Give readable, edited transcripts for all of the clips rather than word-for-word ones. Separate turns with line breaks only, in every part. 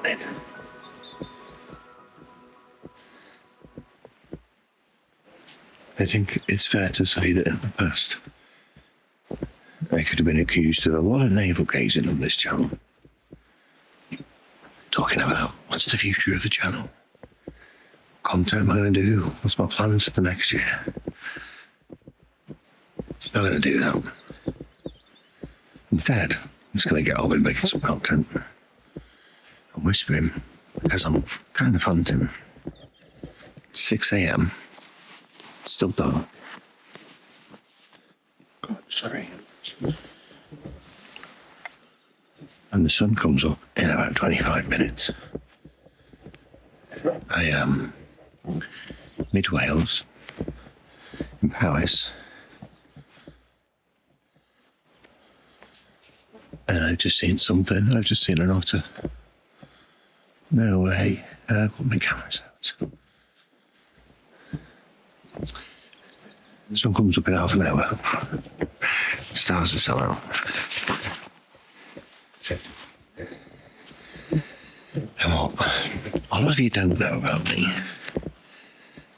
morning. I think it's fair to say that in the past, I could have been accused of a lot of navel gazing on this channel. Talking about what's the future of the channel? What content am I going to do? What's my plans for the next year? I'm not going to do that. Instead, I'm just going to get on with making some content. I'm whispering because I'm kind of hunting. It's 6 a.m. It's still dark. God, sorry. And the sun comes up in about 25 minutes. I am mid Wales, in Powys, and I've just seen something. I've just seen an otter. No way. Put my cameras out. The sun comes up in half an hour. Stars are still out. And what a lot of you don't know about me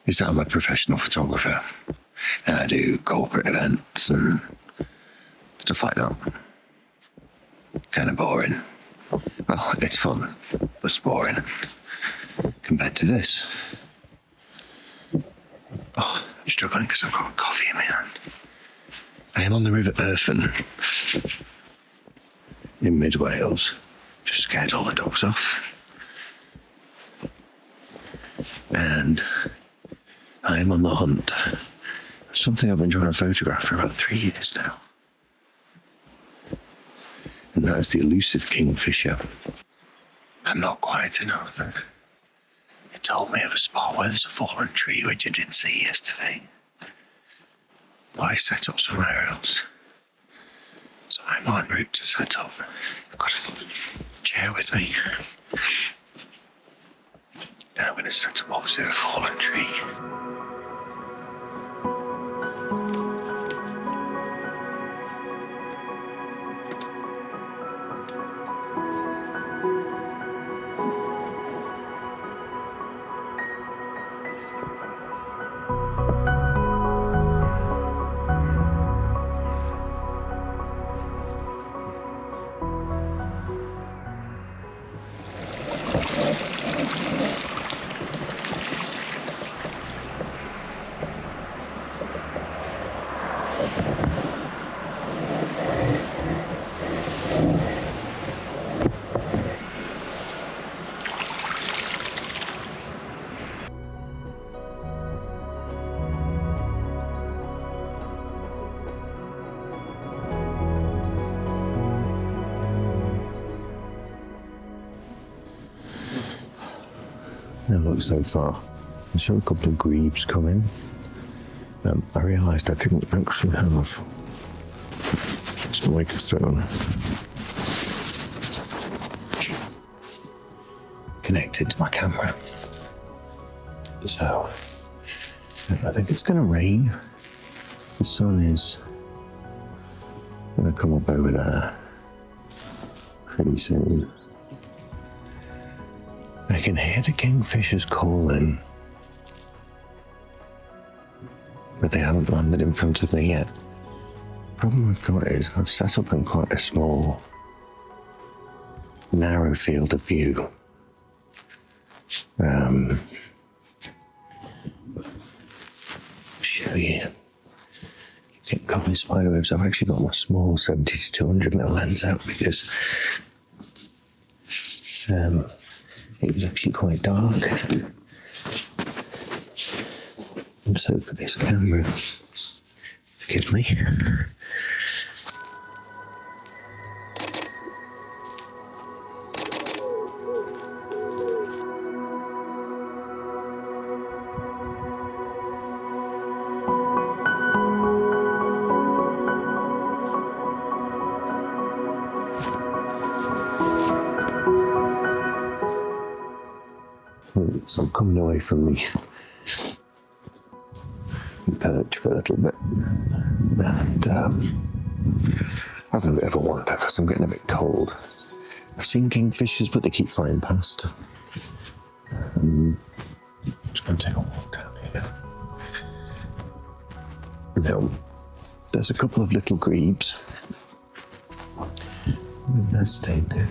is that I'm a professional photographer and I do corporate events and stuff like that. Kind of boring. Well, it's fun, but it's boring compared to this. Oh, I'm struggling because I've got coffee in my hand. I am on the River Irfan in mid Wales. Just scared all the dogs off. And I am on the hunt. Something I've been trying to photograph for about 3 years now. And that is the elusive kingfisher. I'm not quite enough. It told me of a spot where there's a fallen tree which I didn't see yesterday. But I set up somewhere else. So I'm en route to set up. I've got a chair with me. And I'm going to set up opposite a fallen tree. Now look so far. I saw a couple of grebes come in. I realised I didn't actually have some microphone connected to my camera. So I think it's going to rain. The sun is going to come up over there pretty soon. I can hear the kingfishers calling, but they haven't landed in front of me yet. The problem I've got is I've set up in quite a small, narrow field of view. Show you. Get covered in spiderwebs. I've actually got my small 70 to 200mm lens out because it was actually quite dark. And so for this camera, forgive me. So I'm coming away from the perch for a little bit, and having a bit of a wander because I'm getting a bit cold. I've seen kingfishers, but they keep flying past. Just going to take a walk down here. Now, there's a couple of little grebes. They're staying there.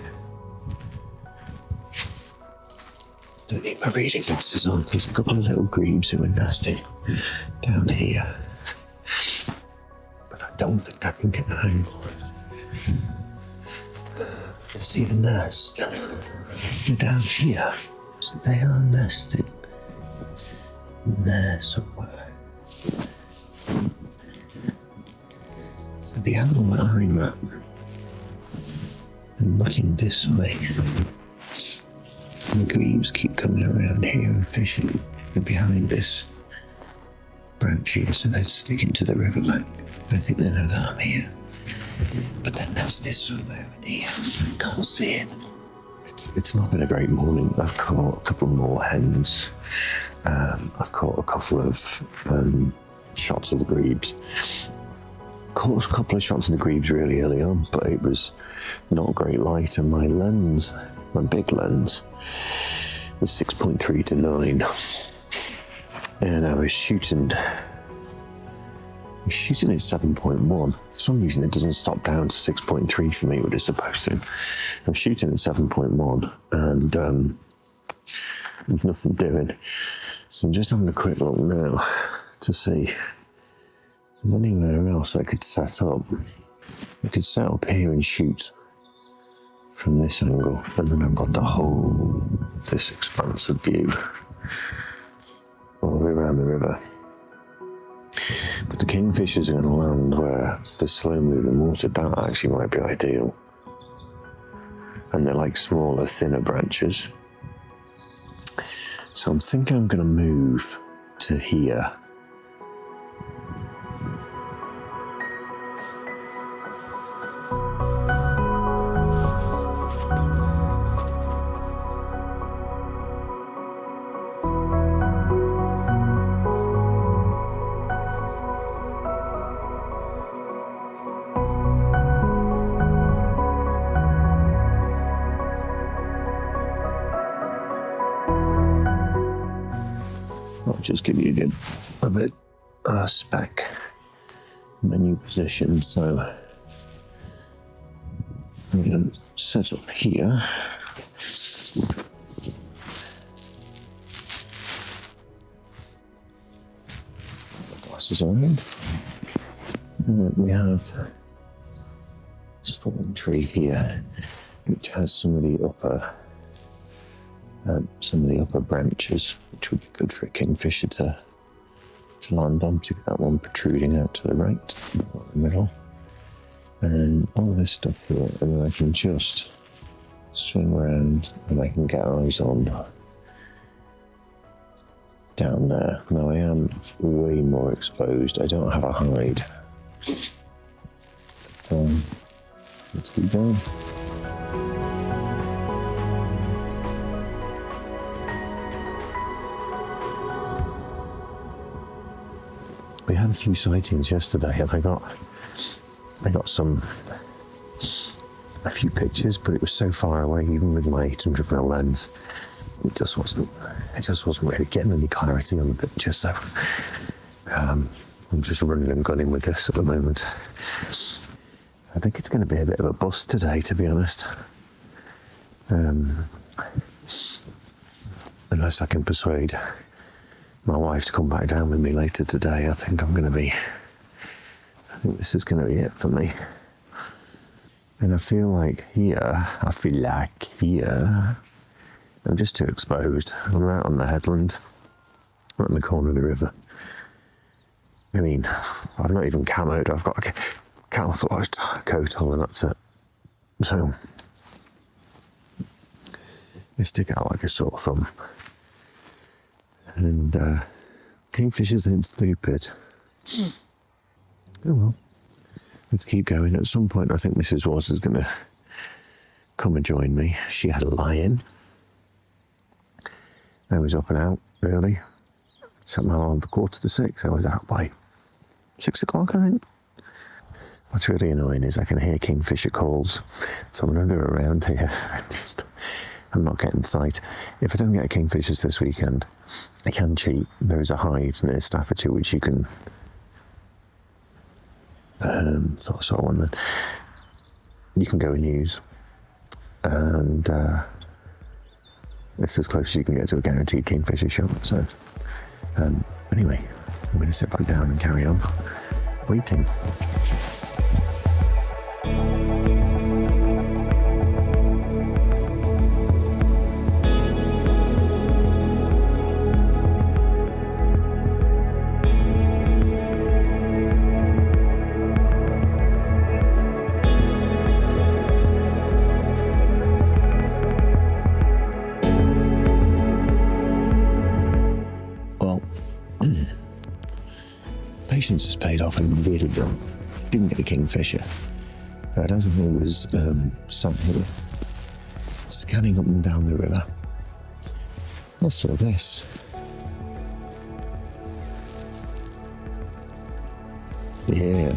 Don't need my reading glasses on. There's a couple of little grebes who are nesting down here. But I don't think I can get the hang of it. See the nest? They're down here. So they are nesting there somewhere. At the angle that I'm at, I'm looking this way. And the grebes keep coming around here and fishing. They're behind this branch here, so they're sticking to the riverbank. I think they know that I'm here. But their nest is somewhere in here, so I can't see it. It's not been a great morning. I've caught a couple more hens. I've caught a couple of shots of the grebes. Caught a couple of shots of the grebes really early on, but it was not great light, and my lens, my big lens, was 6.3 to 9. And I was shooting at 7.1. For some reason it doesn't stop down to 6.3 for me, but it's supposed to. I'm shooting at 7.1 and there's nothing doing. So I'm just having a quick look now to see if there's anywhere else I could set up. I could set up here and shoot from this angle, and then I've got the whole of this expansive view all the way around the river. But the kingfishers are going to land where there's slow moving water. That actually might be ideal. And they're like smaller, thinner branches. So I'm thinking I'm going to move to here. I'll just give you a bit spec menu position. So I'm going to set up here. Glasses on. We have this fallen tree here, which has some of the upper branches, which would be good for a kingfisher to land on. To get that one protruding out to the right, or the middle, and all this stuff here, and then I can just swing around and I can get eyes on down there. Now I am way more exposed. I don't have a hide. Let's keep going. We had a few sightings yesterday, and I got a few pictures, but it was so far away, even with my 800mm lens, it just wasn't really getting any clarity on the picture. So I'm just running and gunning with this at the moment. I think it's going to be a bit of a bust today, to be honest. Unless I can persuade my wife to come back down with me later today, I think this is going to be it for me. And I feel like here, I'm just too exposed. I'm out on the headland, right in the corner of the river. I mean, I've not even camoed, I've got a camouflaged coat on and that's it. So, they stick out like a sore thumb. And kingfishers ain't stupid. Oh well. Let's keep going. At some point, I think Mrs. Ross is going to come and join me. She had a lie-in. I was up and out early. Somehow on 5:45. I was out by 6 o'clock, I think. What's really annoying is I can hear kingfisher calls. So whenever they're around here, I'm not getting sight. If I don't get a kingfishers this weekend, I can cheat. There is a hide near Staffordshire which you can sort of one that you can go and use, and it's as close as you can get to a guaranteed kingfisher shot. So anyway, I'm going to sit back down and carry on waiting. Patience has paid off and really didn't get a kingfisher. But as I was sat here scanning up and down the river, I saw this. Yeah,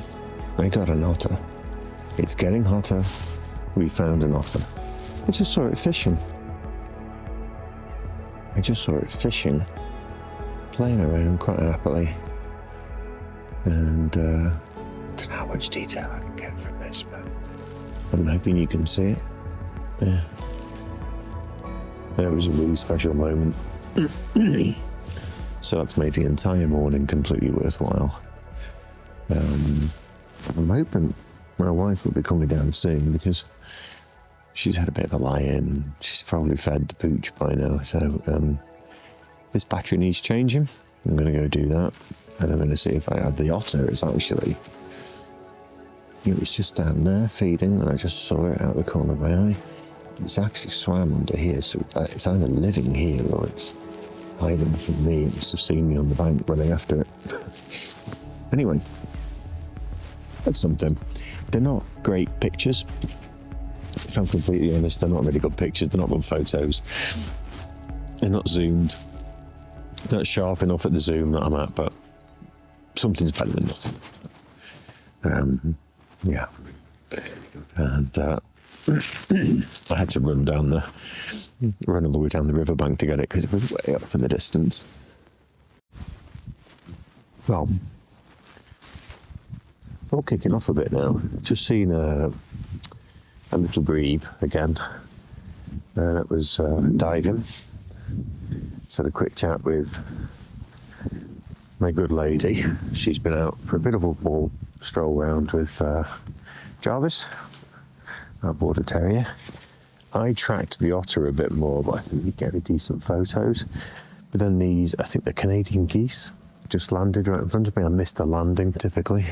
I got an otter. It's getting hotter. We found an otter. I just saw it fishing. Playing around quite happily. And I don't know how much detail I can get from this, but I'm hoping you can see it. Yeah. And it was a really special moment. So that's made the entire morning completely worthwhile. I'm hoping my wife will be coming down soon because she's had a bit of a lie-in. She's probably fed the pooch by now. So this battery needs changing. I'm going to go do that. And I'm going to see if I have the otter. It was just down there feeding, and I just saw it out the corner of my eye. It's actually swam under here, so it's either living here or it's hiding from me. It must have seen me on the bank running after it. Anyway, that's something. They're not great pictures. If I'm completely honest, they're not really good pictures. They're not good photos. They're not zoomed. They're not sharp enough at the zoom that I'm at, but something's better than nothing. Yeah. And I had to run all the way down the riverbank to get it because it was way off in the distance. Well, all kicking off a bit now. Just seen a little grebe again. And it was diving. Just had a quick chat with my good lady. She's been out for a bit of a stroll round with Jarvis, our border terrier. I tracked the otter a bit more, but I think you get decent photos. But then these, I think the Canadian geese, just landed right in front of me. I missed the landing typically.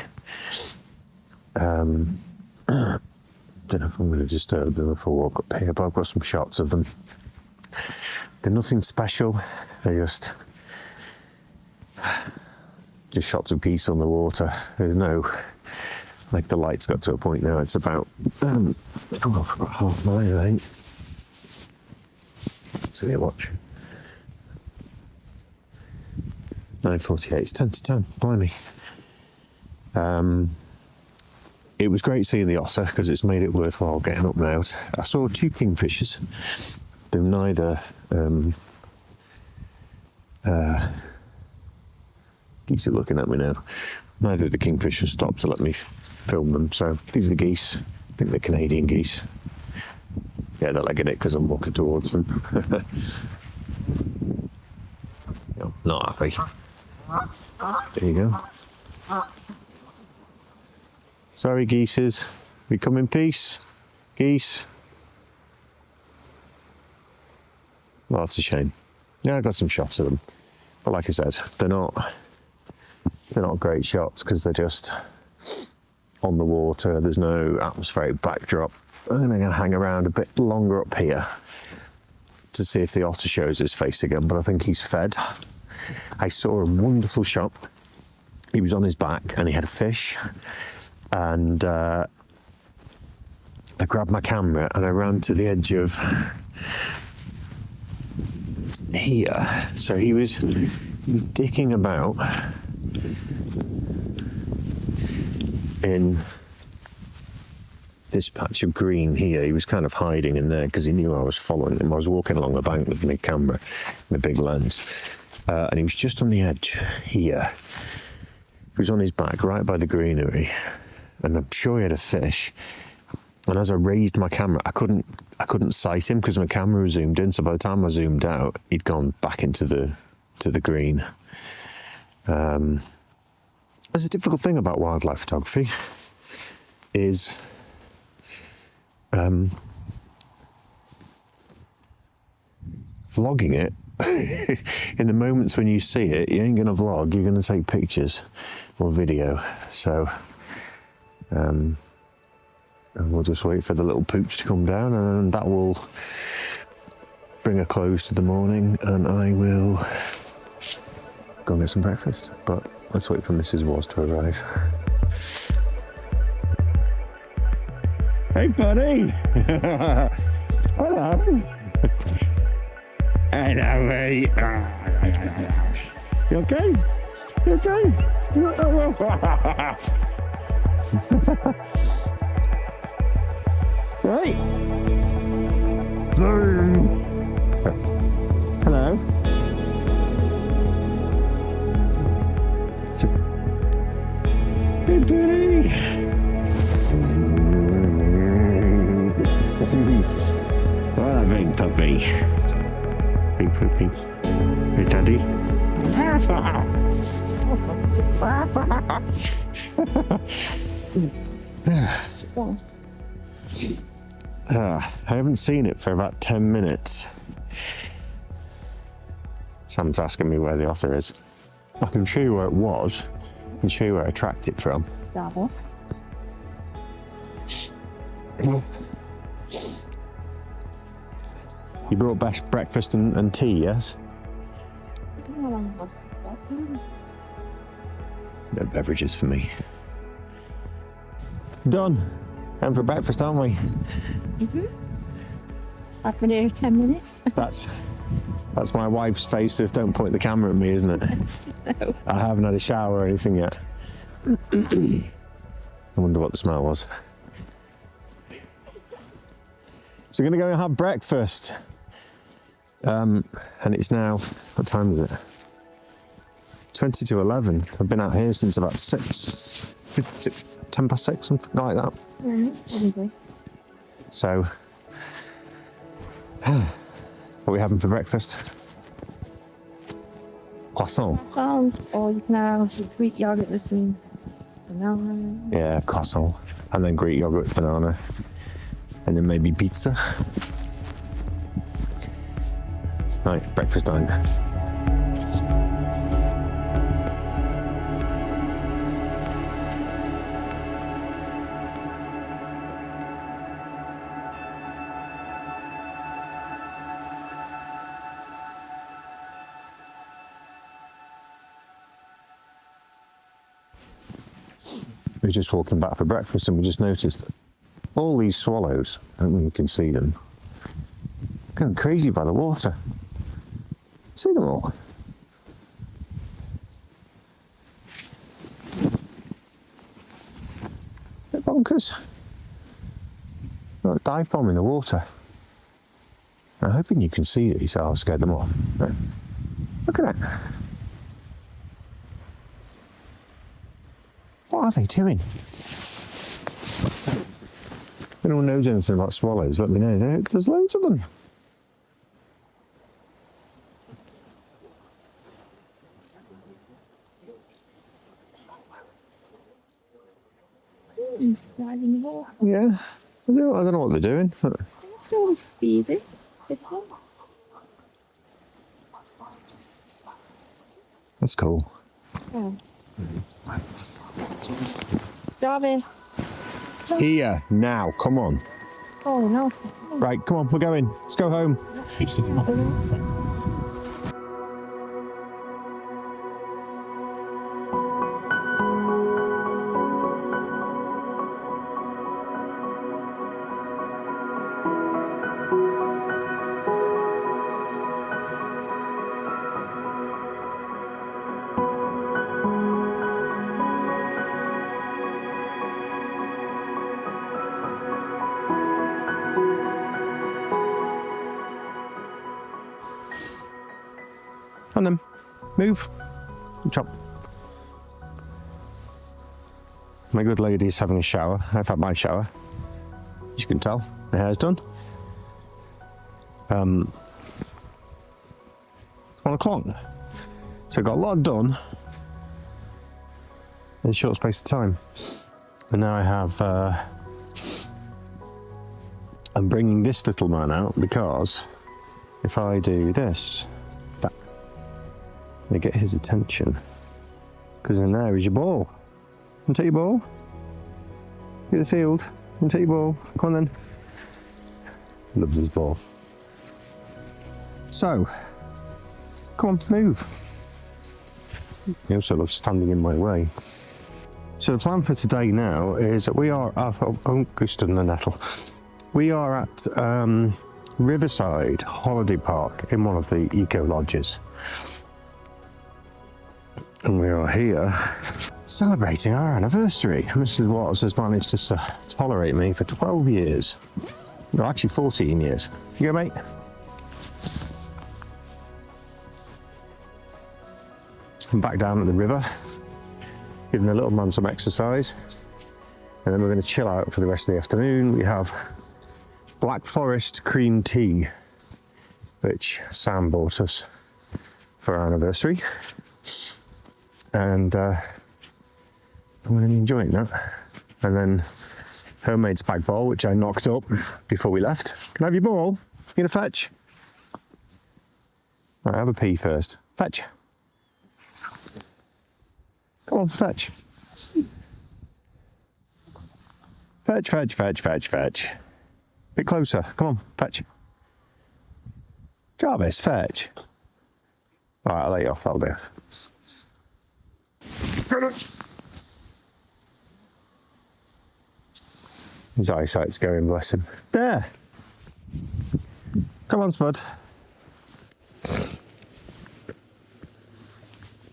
Don't know if I'm going to disturb them if I walk up here, but I've got some shots of them. They're nothing special. They're just shots of geese on the water. There's no, like, the light's got to a point now. It's about, for about half 9, I think. So yeah, watch. 9:48. It's 10 to 10. Blimey. It was great seeing the otter because it's made it worthwhile getting up and out. I saw 2 kingfishers. They're neither geese are looking at me now. Neither of the kingfishers stopped to let me film them. So these are the geese. I think they're Canadian geese. Yeah, they're legging it because I'm walking towards them. No, not happy. There you go. Sorry, geeses. We come in peace. Geese. Well, that's a shame. Yeah, I got some shots of them. But like I said, they're not great shots because they're just on the water. There's no atmospheric backdrop. I'm going to hang around a bit longer up here to see if the otter shows his face again, but I think he's fed. I saw a wonderful shot. He was on his back and he had a fish, and I grabbed my camera and I ran to the edge of here. So he was dicking about in this patch of green here. He was kind of hiding in there because he knew I was following him. I was walking along the bank with my camera, my big lens, and he was just on the edge here. He was on his back right by the greenery, and I'm sure he had a fish. And as I raised my camera, I couldn't sight him because my camera was zoomed in. So by the time I zoomed out, he'd gone back into the green. There's a difficult thing about wildlife photography is vlogging it. In the moments when you see it, you ain't gonna vlog, you're gonna take pictures or video. So and we'll just wait for the little pooch to come down, and that will bring a close to the morning, and I will go and get some breakfast. But let's wait for Mrs. Was to arrive. Hey, buddy. Hello. Hello, mate. You okay? You okay? Right. Zoom. Hello. Hey, buddy. What a big puppy. Big puppy. Hey, Daddy. I haven't seen it for about 10 minutes. Sam's asking me where the otter is. I can show you where it was. I can show you where I tracked it from.
Double.
You brought breakfast and tea, yes? No beverages for me. Done. Time for breakfast, aren't we?
Mm-hmm. I've been here 10 minutes.
That's my wife's face of don't point the camera at me, isn't it? No. I haven't had a shower or anything yet. I wonder what the smell was. So we're going to go and have breakfast. And it's now, what time is it? 20 to 11. I've been out here since about 10 past 6, something like that.
Probably.
So, what are we having for breakfast? Croissant.
Croissant, or you can have Greek yogurt with some banana.
Yeah, croissant. And then Greek yogurt with banana. And then maybe pizza. Right, breakfast time. We were just walking back for breakfast and we just noticed all these swallows, I don't know if you can see them, going crazy by the water. See them all? Bit bonkers. Like a dive bomb in the water. I'm hoping you can see these, so I'll scare them off. Right. Look at that. What are they doing? If anyone knows anything about swallows, let me know. There's loads of them.
Right in the water.
Yeah, I don't know what they're doing. But
Still bathing.
that's cool.
Oh. Jarvis.
Here, now, come on.
Oh no.
Right, come on, we're going. Let's go home.
on then. Move. Chop. My good lady is having a shower. I've had my shower. As you can tell, my hair's done. 1 o'clock. So I got a lot done in a short space of time. And now I have, I'm bringing this little man out because if I do this, that, they get his attention. Because in there is your ball. And take your ball. Get the field. And take your ball. Come on then. Loves his ball. So, come on, move. He also loves standing in my way. So the plan for today now is that we are at, stood in the nettle. We are at Riverside Holiday Park in one of the eco lodges. And we are here celebrating our anniversary. Mrs. Watts has managed to tolerate me for 12 years. No, actually 14 years. You go, mate? I'm back down at the river, giving the little man some exercise, and then we're going to chill out for the rest of the afternoon. We have Black Forest cream tea, which Sam bought us for our anniversary, and I'm really enjoying that. And then homemade spag bol, which I knocked up before we left. Can I have your ball? You gonna fetch? Right, have a pee first. Fetch. Come on, fetch. Fetch, fetch, fetch, fetch, fetch. Bit closer. Come on, fetch. Jarvis, fetch. All right, I'll let you off. That'll do. His eyesight's going, bless him. There. Come on, Spud.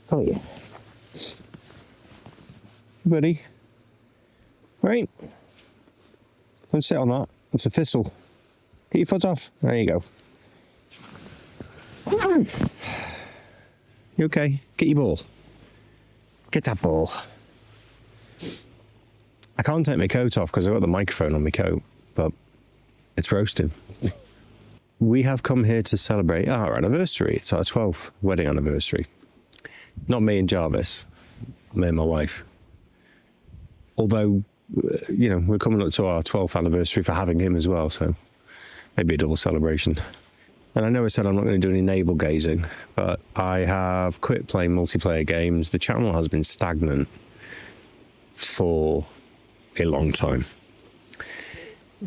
Oh, yeah. Buddy. Right. Don't sit on that. It's a thistle. Get your foot off. There you go. You okay? Get your ball. Get that ball. I can't take my coat off because I've got the microphone on my coat, but it's roasting. We have come here to celebrate our anniversary. It's our 12th wedding anniversary. Not me and Jarvis, me and my wife. Although, you know, we're coming up to our 12th anniversary for having him as well, so maybe a double celebration. And I know I said I'm not going to do any navel gazing, but I have quit playing multiplayer games. The channel has been stagnant for a long time.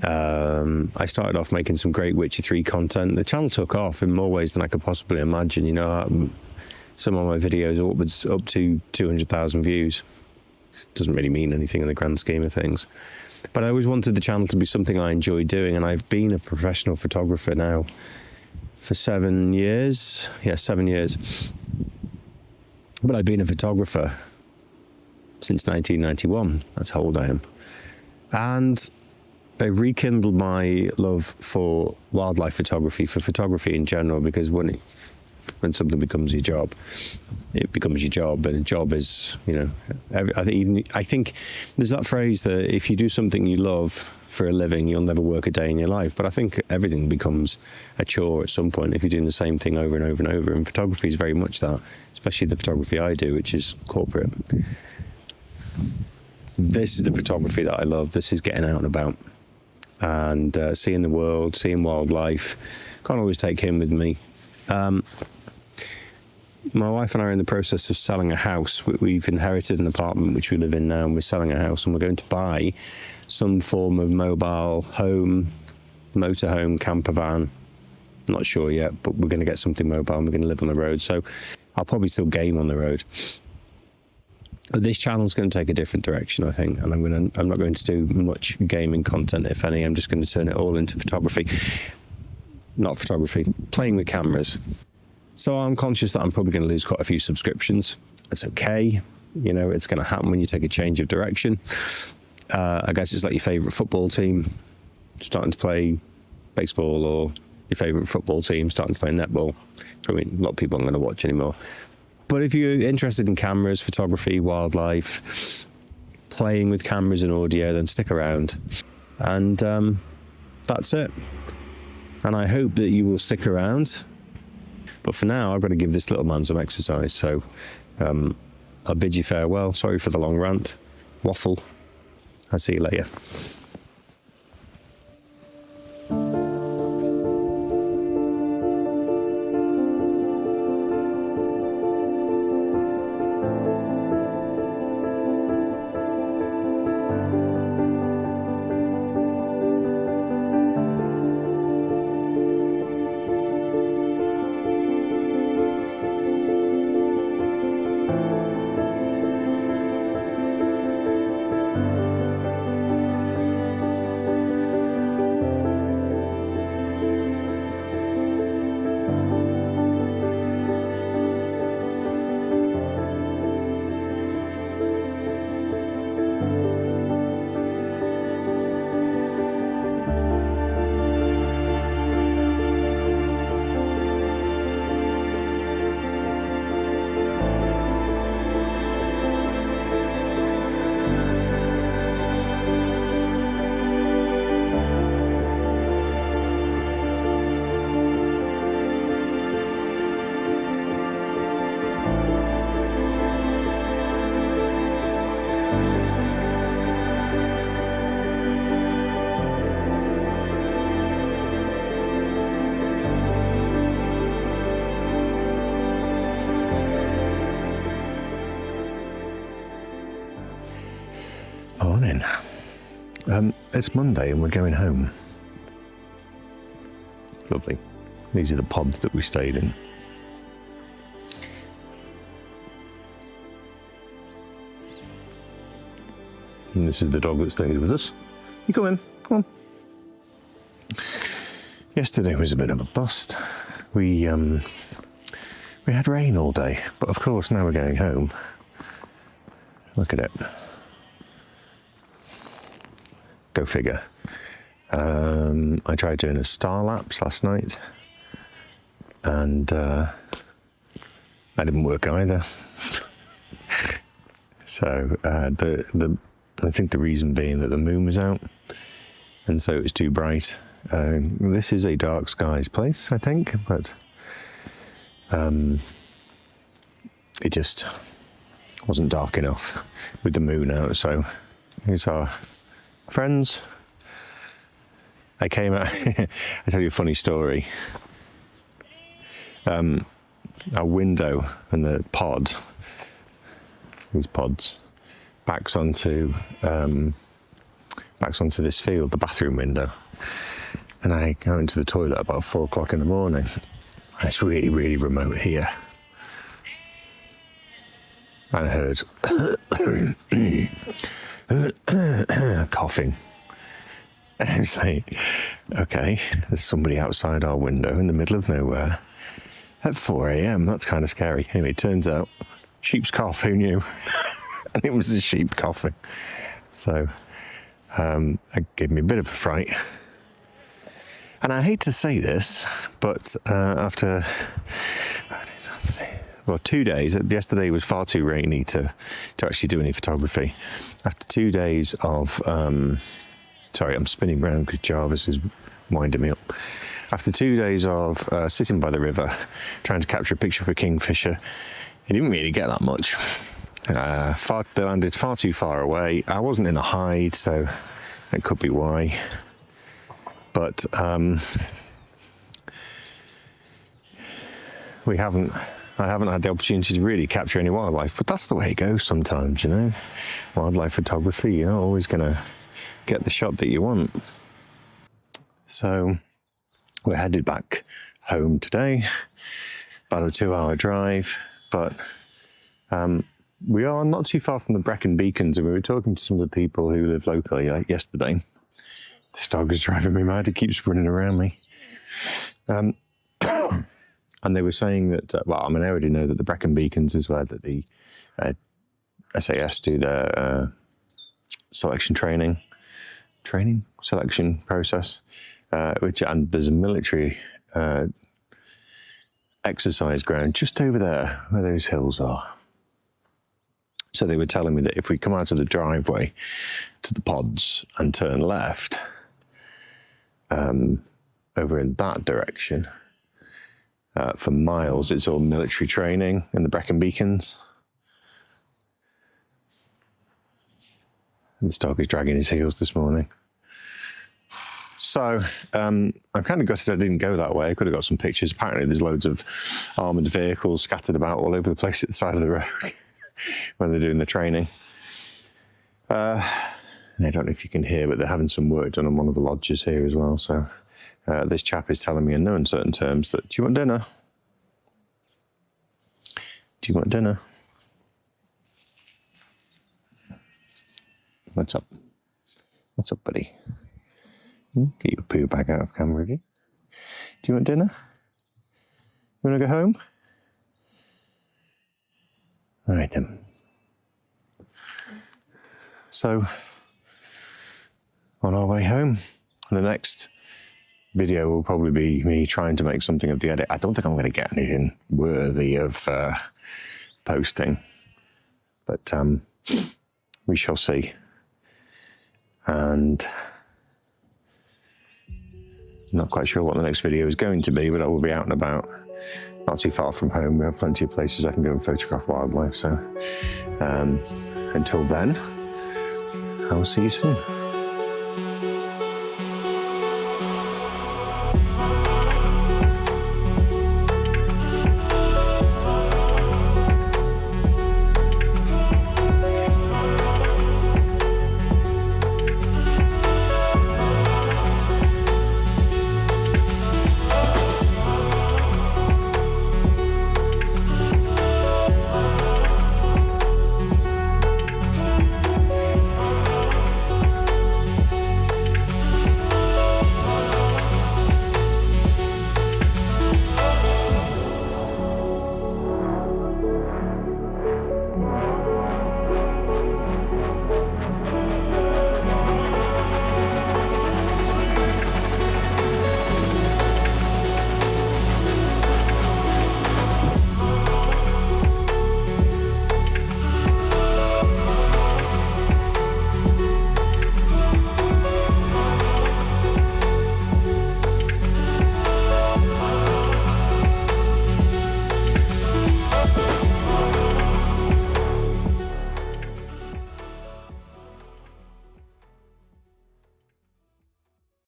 I started off making some great Witcher 3 content. The channel took off in more ways than I could possibly imagine. You know, some of my videos are up to 200,000 views. It doesn't really mean anything in the grand scheme of things. But I always wanted the channel to be something I enjoy doing, and I've been a professional photographer now for 7 years. Yeah, 7 years. But I've been a photographer since 1991. That's how old I am. And I rekindled my love for wildlife photography, for photography in general, because when something becomes your job, it becomes your job, and a job is, you know, I think there's that phrase that if you do something you love for a living, you'll never work a day in your life. But I think everything becomes a chore at some point if you're doing the same thing over and over and over. And photography is very much that, especially the photography I do, which is corporate. This is the photography that I love. This is getting out and about and seeing the world, seeing wildlife. Can't always take him with me. My wife and I are in the process of selling a house. We've inherited an apartment which we live in now, and we're selling a house, and we're going to buy some form of mobile home, motorhome, camper van. Not sure yet, but we're going to get something mobile, and we're going to live on the road. So I'll probably still game on the road. But this channel's going to take a different direction, I think, and I'm not going to do much gaming content, if any. I'm just going to turn it all into photography. Not photography, playing with cameras. So I'm conscious that I'm probably going to lose quite a few subscriptions. It's okay. You know, it's going to happen when you take a change of direction. I guess it's like your favourite football team starting to play baseball or your favourite football team starting to play netball. Probably a lot of people aren't going to watch anymore. But if you're interested in cameras, photography, wildlife, playing with cameras and audio, then stick around. And that's it. And I hope that you will stick around. But for now, I've got to give this little man some exercise. So I'll bid you farewell. Sorry for the long rant. Waffle. I'll see you later. Morning. It's Monday and we're going home. Lovely. These are the pods that we stayed in. And this is the dog that stayed with us. You go in, come on. Yesterday was a bit of a bust. We had rain all day, but of course now we're going home. Look at it. Go figure. I tried doing a star lapse last night, and that didn't work either. So I think the reason being that the moon was out, and so it was too bright. This is a dark skies place, I think, but it just wasn't dark enough with the moon out. So here's our friends. I came out. I tell you a funny story. Our window and the pod, these pods, backs onto this field, the bathroom window. And I go into the toilet about 4 o'clock in the morning. It's really, really remote here. And I heard coughing. And I was like, okay, there's somebody outside our window in the middle of nowhere at 4 a.m. That's kind of scary. Anyway, it turns out, sheep's cough, who knew? And it was a sheep coughing. So it gave me a bit of a fright. And I hate to say this, but after 2 days, yesterday was far too rainy to actually do any photography. After 2 days of, sorry, I'm spinning around because Jarvis is winding me up. After 2 days of sitting by the river, trying to capture a picture for Kingfisher, it didn't really get that much. They landed far too far away. I wasn't in a hide, so that could be why. But I haven't had the opportunity to really capture any wildlife, but that's the way it goes sometimes, you know. Wildlife photography, you're not always going to get the shot that you want. So we're headed back home today, about a 2-hour drive, but we are not too far from the Brecon Beacons, and we were talking to some of the people who live locally yesterday. This dog is driving me mad, it keeps running around me. And they were saying that, I already know that the Brecon Beacons is where that the SAS do their selection process, and there's a military exercise ground just over there where those hills are. So they were telling me that if we come out of the driveway to the pods and turn left over in that direction, for miles, it's all military training in the Brecon Beacons. This dog is dragging his heels this morning. So I'm kind of gutted I didn't go that way. I could have got some pictures. Apparently there's loads of armoured vehicles scattered about all over the place at the side of the road when they're doing the training. I don't know if you can hear, but they're having some work done on one of the lodges here as well. So this chap is telling me in no uncertain terms that, do you want dinner? Do you want dinner? What's up? What's up, buddy? Get your poo bag out of camera, have you? Do you want dinner? You want to go home? All right then. So, on our way home. The next video will probably be me trying to make something of the edit. I don't think I'm going to get anything worthy of posting, but we shall see. And not quite sure what the next video is going to be, but I will be out and about, not too far from home. We have plenty of places I can go and photograph wildlife. So until then, I will see you soon.